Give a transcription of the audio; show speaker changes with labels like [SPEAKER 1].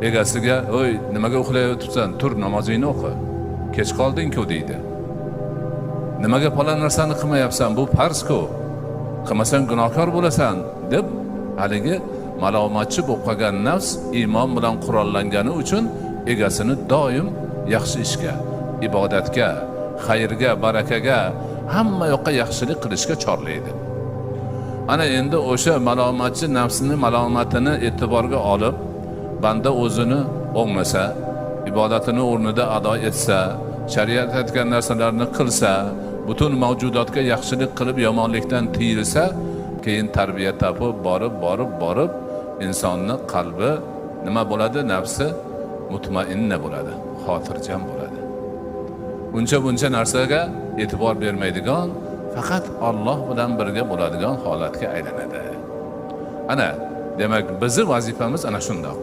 [SPEAKER 1] egasiga, "Oy, nimaga uxlayotibsan? Tur, namozingni o'qi. Kech qolding-ku" deydi. "Nimaga falon narsani qilmayapsan? Bu farz-ku. Qilmasang gunohkor bo'lasan" deb haligi malomatchi bo'lib qolgan nafs iymon bilan qurollangani uchun egasini doim yaxshi ishga, ibodatga, xayrga, barakaga, hamma yoqqa yaxshilik qilishga chorlaydi. Ana endi o'sha malomatchi nafsini malomatini e'tiborga olib, banda o'zini o'ngmasa, ibodatini o'rnida ado etsa, shariat aytgan narsalarni qilsa, butun mavjudotga yaxshilik qilib yomonlikdan tiyilsa, keyin tarbiya topib borib insonni qalbi nima bo'ladi? Nafsi mutmainna bo'ladi, xotirjam bo'ladi. Buncha narsaga e'tibor bermaydigan, faqat Alloh bilan birga bo'ladigan holatga aylanadi. Ana, demak bizning vazifamiz ana shundoq.